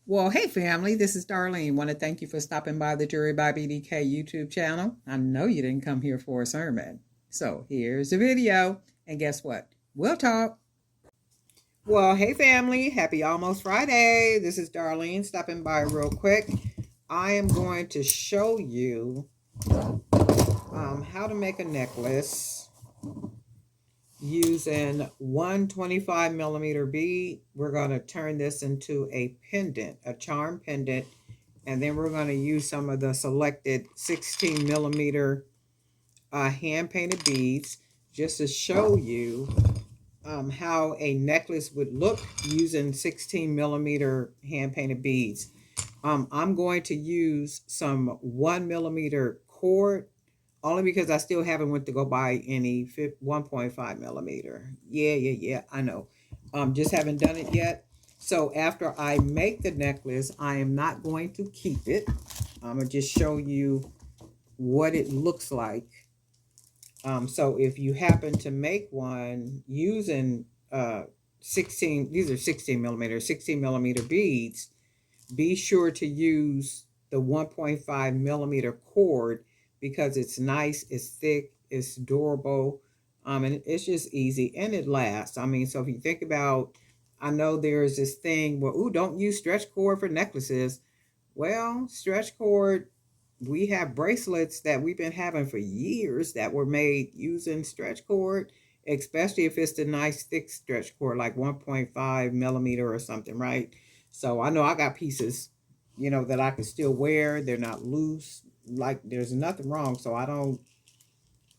Well, hey family, this is Darlene. Want to thank you for stopping by the Jury by BDK YouTube channel. I know you didn't come here for a sermon. So here's the video. And guess what? We'll talk. Well, hey family, happy almost Friday. This is Darlene stopping by real quick. I am going to show you how to make a necklace using 125 millimeter bead. We're going to turn this into a pendant, a charm pendant. And then we're going to use some of the selected 16 millimeter hand painted beads just to show you how a necklace would look using 16 millimeter hand painted beads. I'm going to use some 1 millimeter cord only because I still haven't went to go buy any 1.5 millimeter. Yeah, I know. Just haven't done it yet. So after I make the necklace, I am not going to keep it. I'm going to just show you what it looks like. So if you happen to make one using 16, these are 16 millimeter beads, be sure to use the 1.5 millimeter cord because it's nice, it's thick, it's durable, and it's just easy and it lasts. I mean, so if you think about, I know there's this thing where, ooh, don't use stretch cord for necklaces. Well, stretch cord, we have bracelets that we've been having for years that were made using stretch cord, especially if it's the nice thick stretch cord, like 1.5 millimeter or something, right? So I know I got pieces, that I can still wear. They're not loose. Like there's nothing wrong. So I don't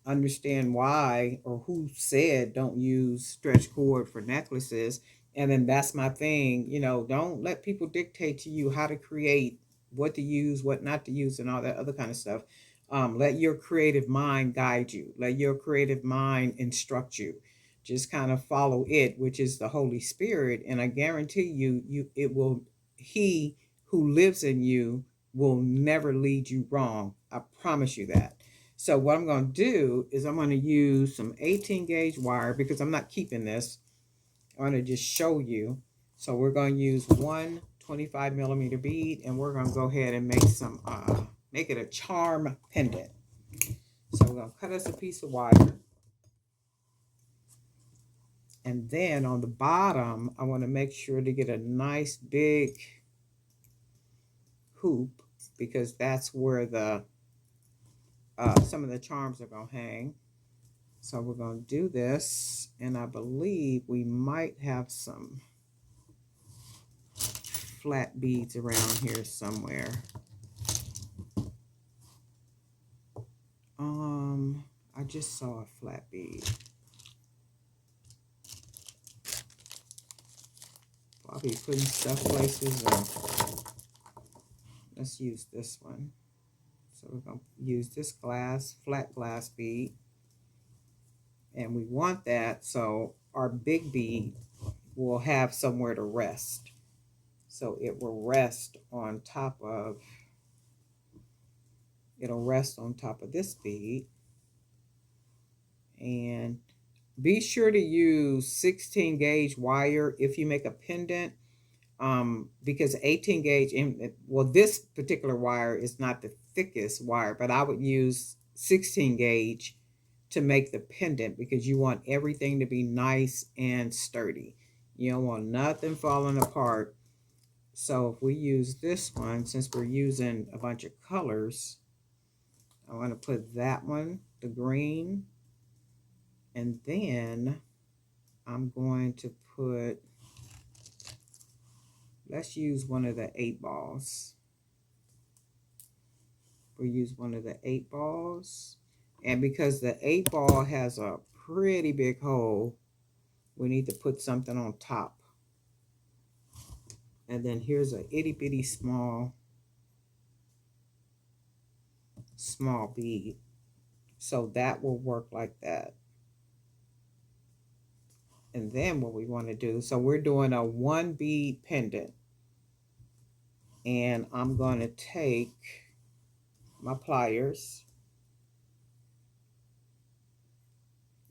understand why or who said don't use stretch cord for necklaces. And then that's my thing, don't let people dictate to you how to create, what to use, what not to use, and all that other kind of stuff. Let your creative mind guide you. Let your creative mind instruct you. Just kind of follow it, which is the Holy Spirit, and I guarantee you, He who lives in you will never lead you wrong. I promise you that. So what I'm going to do is I'm going to use some 18 gauge wire because I'm not keeping this. I'm going to just show you. So we're going to use one 25 millimeter bead and we're going to go ahead and make it a charm pendant. So we're going to cut us a piece of wire. And then on the bottom, I want to make sure to get a nice big hoop because that's where the some of the charms are going to hang. So we're going to do this, and I believe we might have some flat beads around here somewhere. I just saw a flat bead. I'll be putting stuff places. Let's use this one. So we're going to use this flat glass bead. And we want that so our big bead will have somewhere to rest. So it will rest on top of, this bead. And be sure to use 16 gauge wire if you make a pendant, because 18 gauge, well, this particular wire is not the thickest wire, but I would use 16 gauge to make the pendant because you want everything to be nice and sturdy. You don't want nothing falling apart. So if we use this one, since we're using a bunch of colors, I want to put that one, the green, and then I'm going to put, let's use one of the 8 balls. We'll use one of the 8 balls. And because the 8 ball has a pretty big hole, we need to put something on top. And then here's a itty bitty small bead. So that will work like that. And then what we want to do, so we're doing a 1 bead pendant. And I'm going to take my pliers.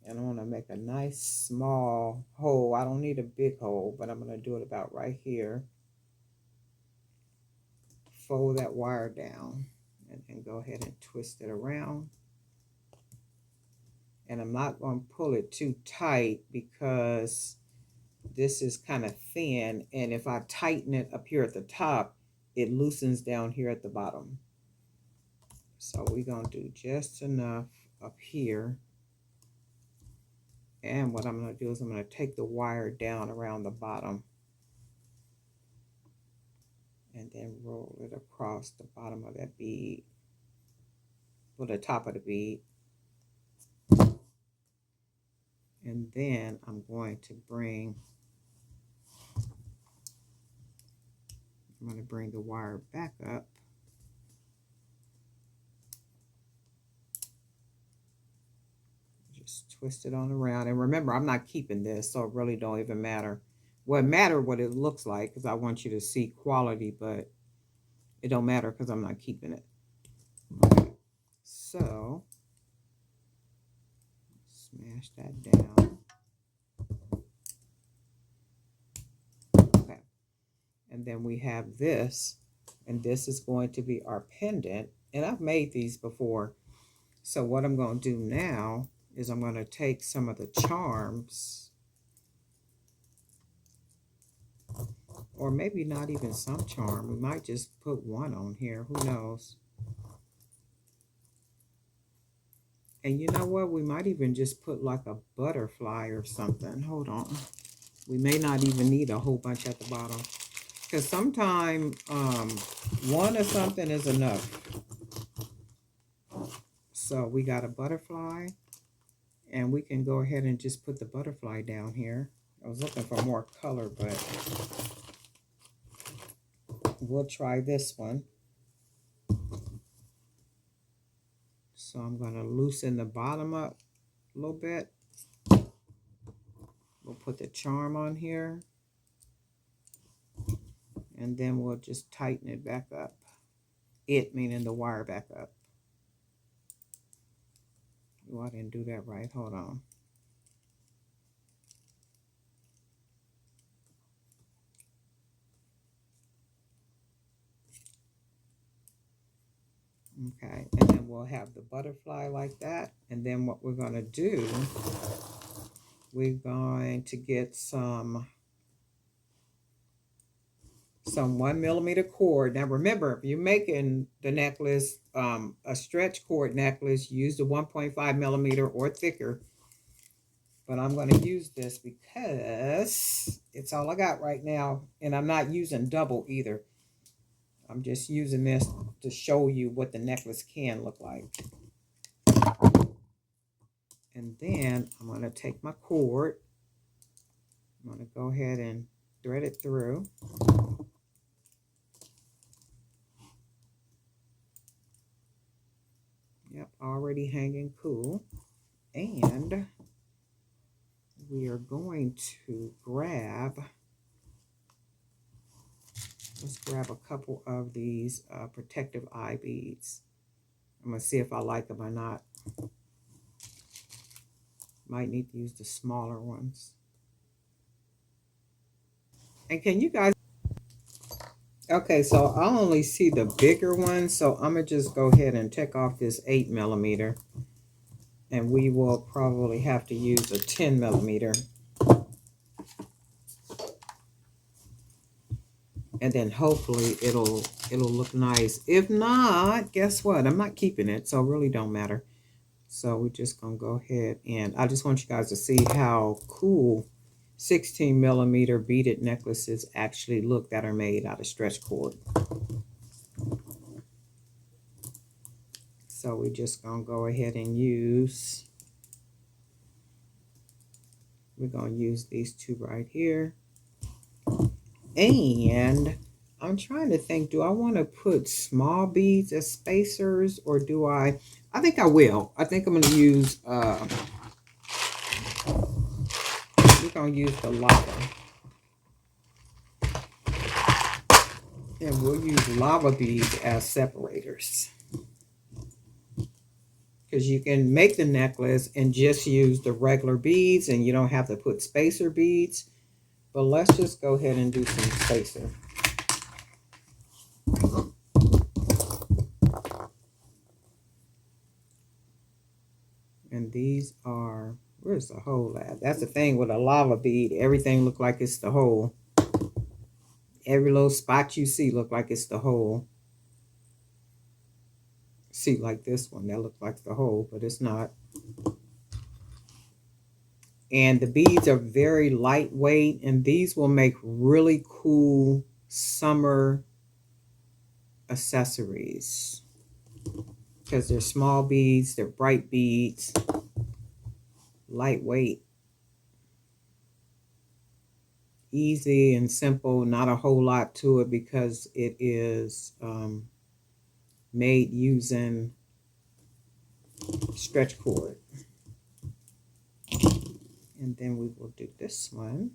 And I want to make a nice small hole. I don't need a big hole, but I'm going to do it about right here. fold that wire down and then go ahead and twist it around. And I'm not going to pull it too tight because this is kind of thin, and if I tighten it up here at the top, it loosens down here at the bottom. So we're going to do just enough up here. And what I'm going to do is I'm going to take the wire down around the bottom and then roll it across the bottom of that bead, or the top of the bead. And then I'm going to bring the wire back up. Just twist it on around. And remember, I'm not keeping this, so it really don't even matter. Well, it matters what it looks like because I want you to see quality, but it don't matter because I'm not keeping it. Okay. So, smash that down. Okay. And then we have this, and this is going to be our pendant. And I've made these before. So what I'm going to do now is I'm going to take some of the charms, or maybe not even some charm. We might just put one on here. Who knows? And you know what? We might even just put like a butterfly or something. Hold on. We may not even need a whole bunch at the bottom, because sometimes one or something is enough. So we got a butterfly, and we can go ahead and just put the butterfly down here. I was looking for more color, but we'll try this one. So I'm going to loosen the bottom up a little bit. We'll put the charm on here. And then we'll just tighten it back up. It meaning the wire back up. Oh, I didn't do that right. Hold on. Okay, and then we'll have the butterfly like that. And then what we're going to do, we're going to get some 1mm cord. Now remember, if you're making the necklace a stretch cord necklace, use the 1.5mm or thicker. But I'm going to use this because it's all I got right now, and I'm not using double either. I'm just using this to show you what the necklace can look like. And then I'm going to take my cord. I'm going to go ahead and thread it through. Yep, already hanging cool. And we are going to let's grab a couple of these protective eye beads. I'm going to see if I like them or not. Might need to use the smaller ones. And can you guys... Okay, so I only see the bigger ones, so I'm going to just go ahead and take off this 8mm. And we will probably have to use a 10mm. And then hopefully it'll look nice. If not, guess what? I'm not keeping it, so it really don't matter. So we're just going to go ahead, and I just want you guys to see how cool 16mm beaded necklaces actually look that are made out of stretch cord. So we're just going to go ahead and we're going to use these two right here. And I'm trying to think, do I want to put small beads as spacers, or do I think I will. I think I'm going to use, we're going to use the lava. And we'll use lava beads as separators. Because you can make the necklace and just use the regular beads, and you don't have to put spacer beads. But let's just go ahead and do some spacer. Where's the hole at? That's the thing with a lava bead. Everything look like it's the hole. Every little spot you see look like it's the hole. See, like this one, that looks like the hole, but it's not. And the beads are very lightweight, and these will make really cool summer accessories because they're small beads, they're bright beads, lightweight, easy and simple, not a whole lot to it because it is made using stretch cord. And then we will do this one.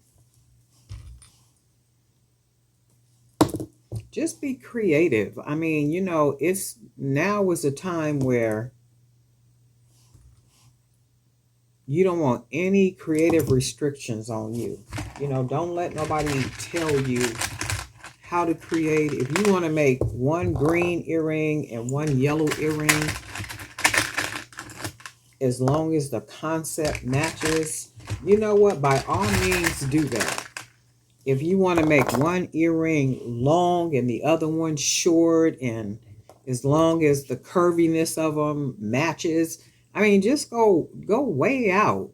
Just be creative. I mean, you know, it's now is a time where you don't want any creative restrictions on you. You know, don't let nobody tell you how to create. If you want to make one green earring and one yellow earring, as long as the concept matches, you know what? By all means, do that. If you want to make one earring long and the other one short, and as long as the curviness of them matches, I mean, just go way out.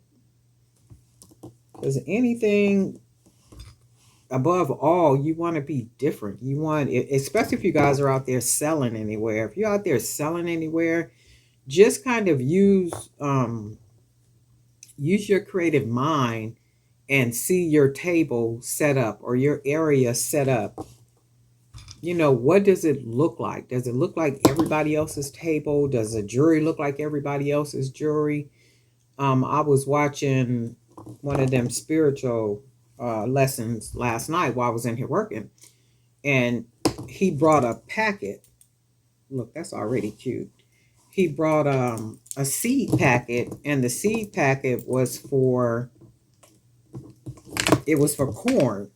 Because anything above all, you want to be different. You want, especially if you guys are out there selling anywhere. If you're out there selling anywhere, just kind of use your creative mind and see your table set up or your area set up. You know, what does it look like? Does it look like everybody else's table? Does the jewelry look like everybody else's jewelry? I was watching one of them spiritual lessons last night while I was in here working, and he brought a packet. Look, that's already cute. He brought a seed packet, and the seed packet was for corn.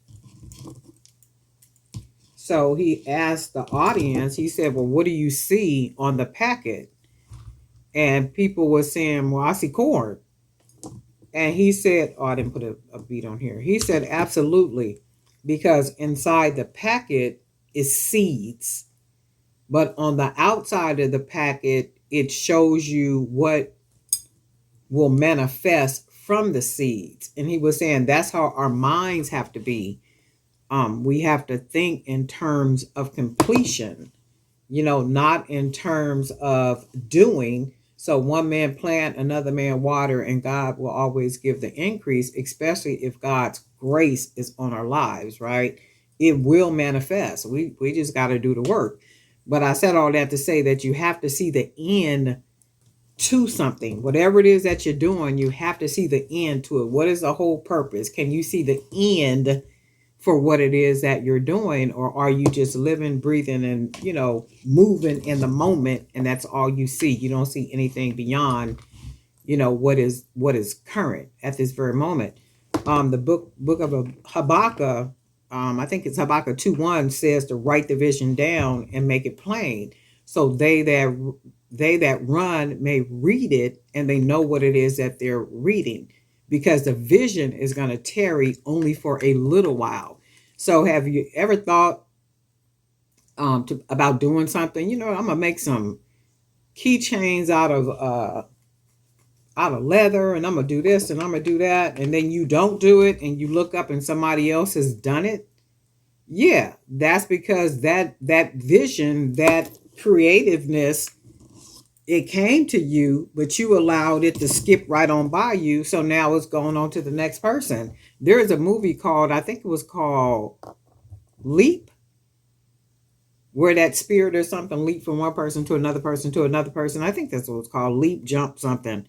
So he asked the audience, he said, well, what do you see on the packet? And people were saying, well, I see corn. And he said, oh, I didn't put a beat on here. He said, absolutely, because inside the packet is seeds. But on the outside of the packet, it shows you what will manifest from the seeds. And he was saying that's how our minds have to be. We have to think in terms of completion, you know, not in terms of doing. So one man plant, another man water, and God will always give the increase, especially if God's grace is on our lives, right? It will manifest. We just got to do the work. But I said all that to say that you have to see the end to something. Whatever it is that you're doing, you have to see the end to it. What is the whole purpose? Can you see the end for what it is that you're doing, or are you just living, breathing, and, you know, moving in the moment, and that's all you see? You don't see anything beyond, you know, what is current at this very moment. The book of Habakkuk, I think it's Habakkuk 2:1, says to write the vision down and make it plain, so they that run may read it and they know what it is that they're reading, because the vision is going to tarry only for a little while. So have you ever thought about doing something? You know, I'm gonna make some keychains out of leather, and I'm gonna do this and I'm gonna do that, and then you don't do it, and you look up and somebody else has done it. Yeah, that's because that vision, that creativeness, it came to you, but you allowed it to skip right on by you. So now it's going on to the next person. There is a movie called, I think it was called Leap, where that spirit or something leaped from one person to another person to another person. I think that's what it's called, leap, jump, something.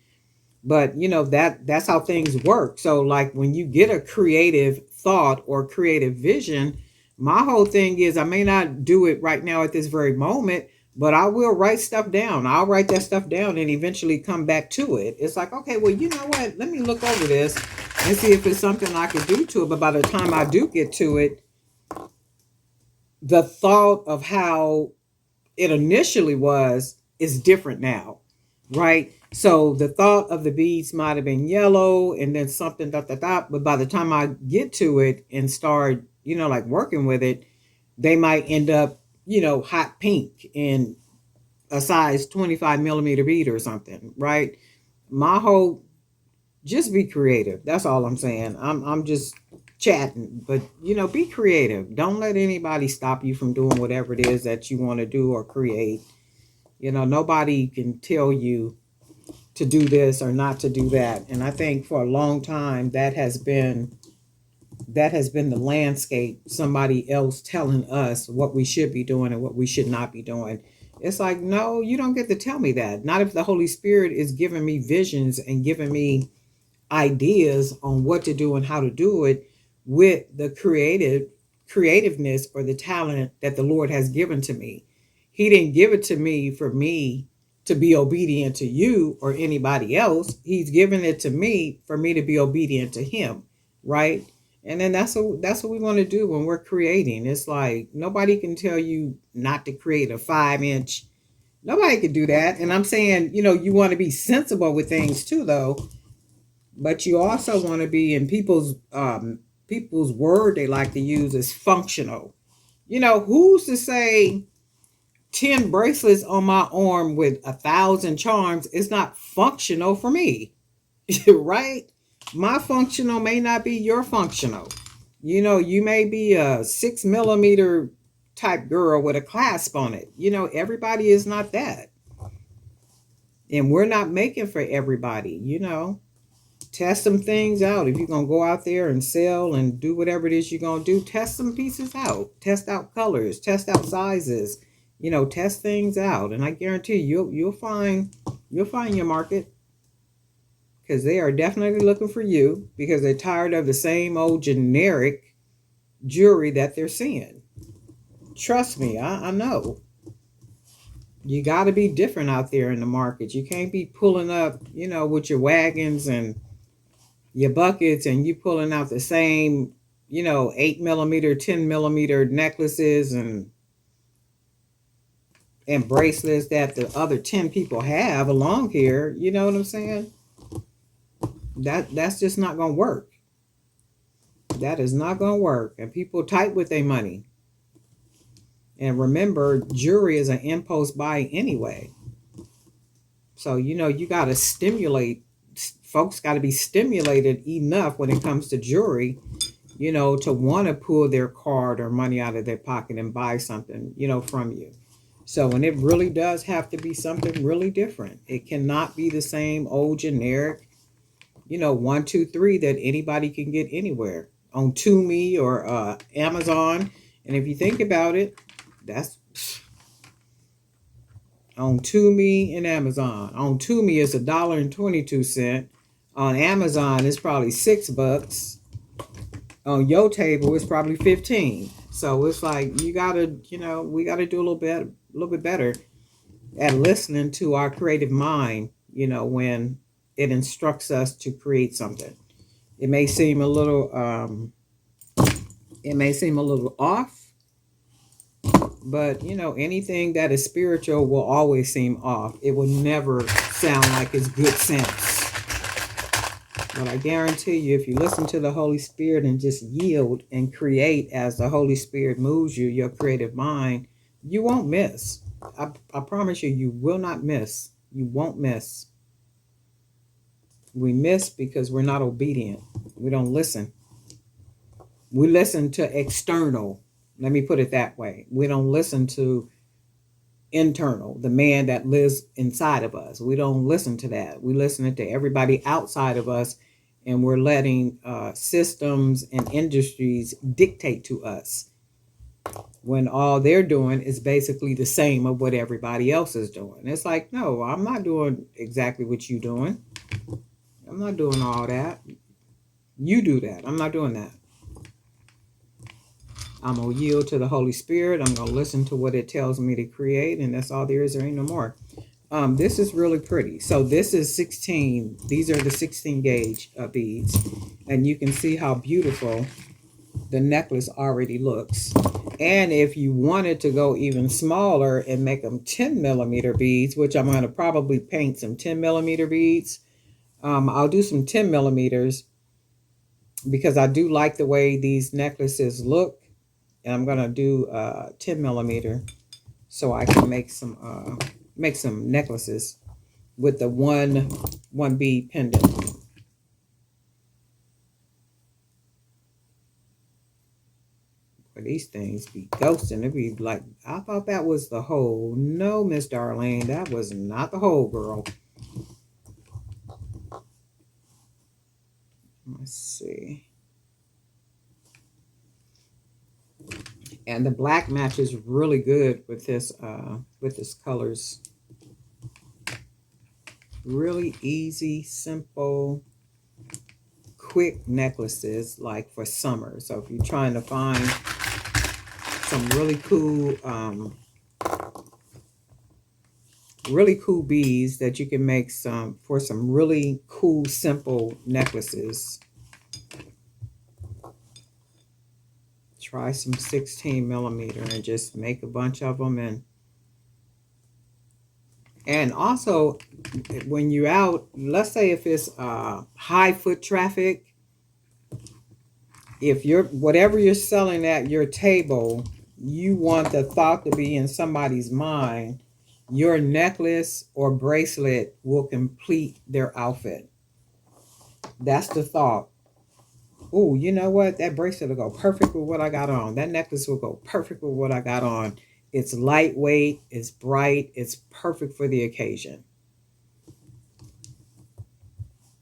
But you know, that's how things work. So like when you get a creative thought or creative vision, my whole thing is I may not do it right now at this very moment, but I will write stuff down. I'll write that stuff down and eventually come back to it. It's like, okay, well, you know what? Let me look over this and see if it's something I can do to it. But by the time I do get to it, the thought of how it initially was is different now, right? So the thought of the beads might have been yellow and then something dot dot dot, but by the time I get to it and start, like working with it, they might end up, hot pink and a size 25 millimeter bead or something, right? My whole just be creative. That's all I'm saying. I'm just chatting, but be creative. Don't let anybody stop you from doing whatever it is that you want to do or create. Nobody can tell you to do this or not to do that. And I think for a long time that has been the landscape, somebody else telling us what we should be doing and what we should not be doing. It's like, no, you don't get to tell me that. Not if the Holy Spirit is giving me visions and giving me ideas on what to do and how to do it with the creativeness or the talent that the Lord has given to me. He didn't give it to me for me to be obedient to you or anybody else. He's given it to me for me to be obedient to him, right? And then that's what we want to do when we're creating. It's like nobody can tell you not to create a 5 inch. Nobody can do that. And I'm saying, you want to be sensible with things too, though, but you also want to be in people's word they like to use is functional. Who's to say 10 bracelets on my arm with 1,000 charms is not functional for me? Right? My functional may not be your functional. You may be a 6 millimeter type girl with a clasp on it. Everybody is not that. And we're not making for everybody. Test some things out. If you're going to go out there and sell and do whatever it is you're going to do, test some pieces out. Test out colors, test out sizes, test things out. And I guarantee you'll find your market, because they are definitely looking for you because they're tired of the same old generic jewelry that they're seeing. Trust me, I know. You got to be different out there in the market. You can't be pulling up, with your wagons and your buckets and you pulling out the same, 8 millimeter, 10 millimeter necklaces and bracelets that the other 10 people have along here. You know what I'm saying? That's just not gonna work. That is not gonna work. And people tight with their money. And remember, jewelry is an impulse buy anyway. So you gotta stimulate. Folks got to be stimulated enough when it comes to jewelry, to want to pull their card or money out of their pocket and buy something, from you. So when it really does have to be something really different, it cannot be the same old generic, 1, 2, 3 that anybody can get anywhere on Tumi or Amazon. And if you think about it, that's on Tumi and Amazon. On Tumi, it's $1.22. On Amazon, it's probably $6. On your table, it's probably 15. So it's like we gotta do a little bit better at listening to our creative mind. When it instructs us to create something, it may seem a little, off, but anything that is spiritual will always seem off. It will never sound like it's good sense. But I guarantee you, if you listen to the Holy Spirit and just yield and create as the Holy Spirit moves you, your creative mind, you won't miss. I promise you, you will not miss. You won't miss. We miss because we're not obedient. We don't listen. We listen to external. Let me put it that way. We don't listen to internal, the man that lives inside of us. We don't listen to that. We listen to everybody outside of us, and we're letting systems and industries dictate to us when all they're doing is basically the same of what everybody else is doing. It's like, no, I'm not doing exactly what you're doing. I'm not doing all that. You do that. I'm not doing that. I'm going to yield to the Holy Spirit. I'm going to listen to what it tells me to create, and that's all there is. There ain't no more. This is really pretty. So this is 16. These are the 16 gauge beads, and you can see how beautiful the necklace already looks. And if you wanted to go even smaller and make them 10 millimeter beads, which I'm going to probably paint some 10 millimeter beads, I'll do some 10 millimeters because I do like the way these necklaces look. And I'm going to do 10 millimeter so I can make some necklaces with the one bead pendant. But these things be ghosting. It be like, I thought that was the hole. No, Miss Darlene, that was not the hole, girl. Let's see. And the black matches really good with this colors. Really easy, simple, quick necklaces like for summer. So if you're trying to find some really cool beads that you can make some for some really cool, simple necklaces, try some 16 millimeter and just make a bunch of them. And also, when you're out, let's say if it's high foot traffic, if you're whatever you're selling at your table, you want the thought to be in somebody's mind, your necklace or bracelet will complete their outfit. That's the thought. Oh, you know what? That bracelet will go perfect with what I got on. That necklace will go perfect with what I got on. It's lightweight, it's bright, it's perfect for the occasion.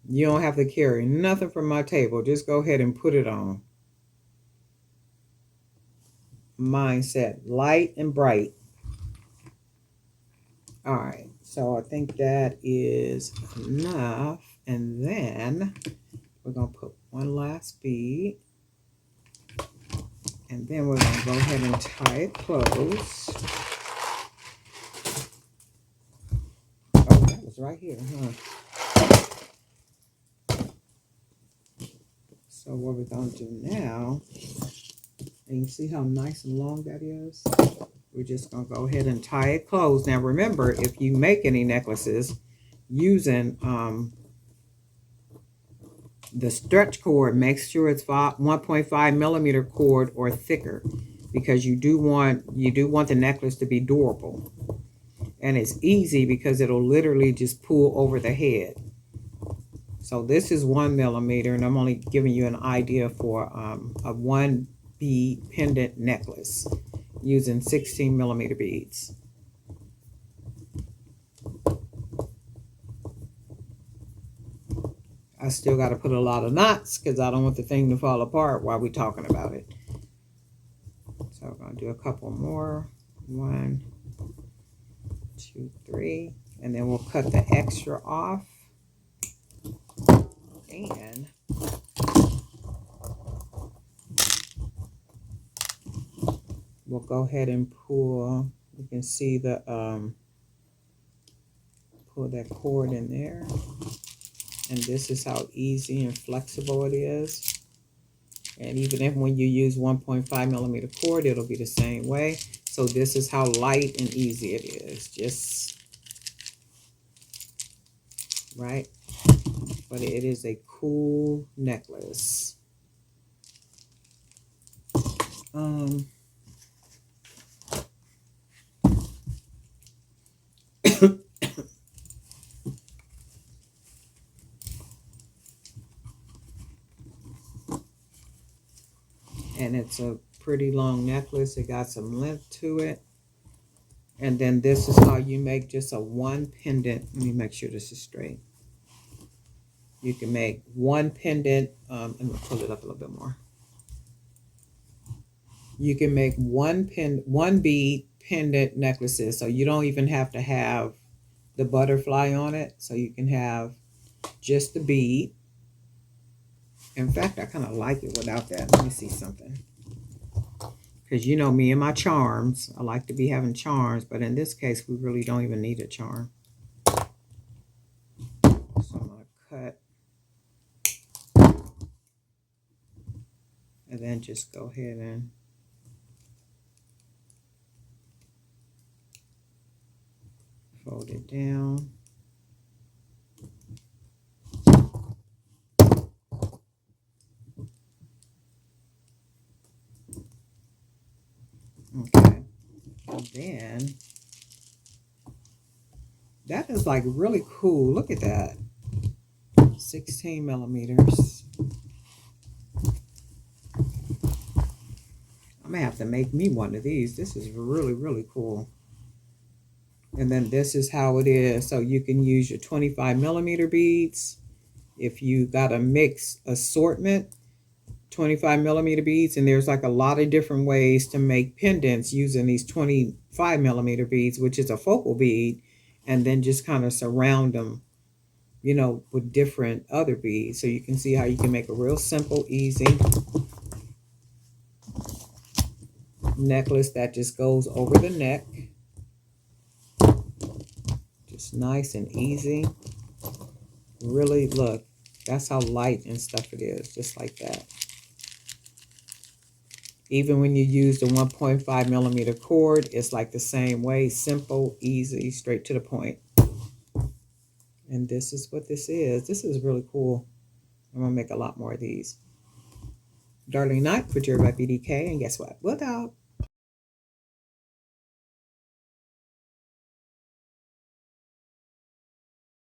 You don't have to carry nothing from my table. Just go ahead and put it on. Mindset, light and bright. All right, so I think that is enough. And then we're going to put one last bead. And then we're going to go ahead and tie it close. Oh, that was right here, huh? So what we're going to do now, and you see how nice and long that is? We're just going to go ahead and tie it closed. Now remember, if you make any necklaces using the stretch cord, make sure it's 1.5 millimeter cord or thicker, because you do want the necklace to be durable. And it's easy because it'll literally just pull over the head. So this is 1 millimeter, and I'm only giving you an idea for a 1 bead pendant necklace using 16 millimeter beads. I still got to put a lot of knots because I don't want the thing to fall apart while we're talking about it. So I'm going to do a couple more. 1, 2, 3. And then we'll cut the extra off. And we'll go ahead and pull. You can see the pull that cord in there. And this is how easy and flexible it is. And even if when you use 1.5 millimeter cord, it'll be the same way. So this is how light and easy it is. Just right. But it is a cool necklace. And it's a pretty long necklace. It got some length to it. And then this is how you make just a one pendant. Let me make sure this is straight. You can make one pendant. Let me pull it up a little bit more. You can make one bead pendant necklaces. So you don't even have to have the butterfly on it. So you can have just the bead. In fact, I kind of like it without that. Let me see something. Because you know me and my charms. I like to be having charms. But in this case, we really don't even need a charm. So I'm going to cut. And then just go ahead and Fold it down. Okay. And then that is like really cool. Look at that. 16 millimeters. I'm gonna have to make me one of these. This is really, really cool. And then this is how it is. So you can use your 25 millimeter beads. If you got a mixed assortment, 25 millimeter beads, and there's like a lot of different ways to make pendants using these 25 millimeter beads, which is a focal bead, and then just kind of surround them, you know, with different other beads. So you can see how you can make a real simple, easy necklace that just goes over the neck. Just nice and easy. Really, look, that's how light and stuff it is, just like that. Even when you use the 1.5 millimeter cord, it's like the same way, simple, easy, straight to the point. And this is what this is. This is really cool. I'm gonna make a lot more of these. Darling Night for Jerry by BDK, and guess what? We'll talk.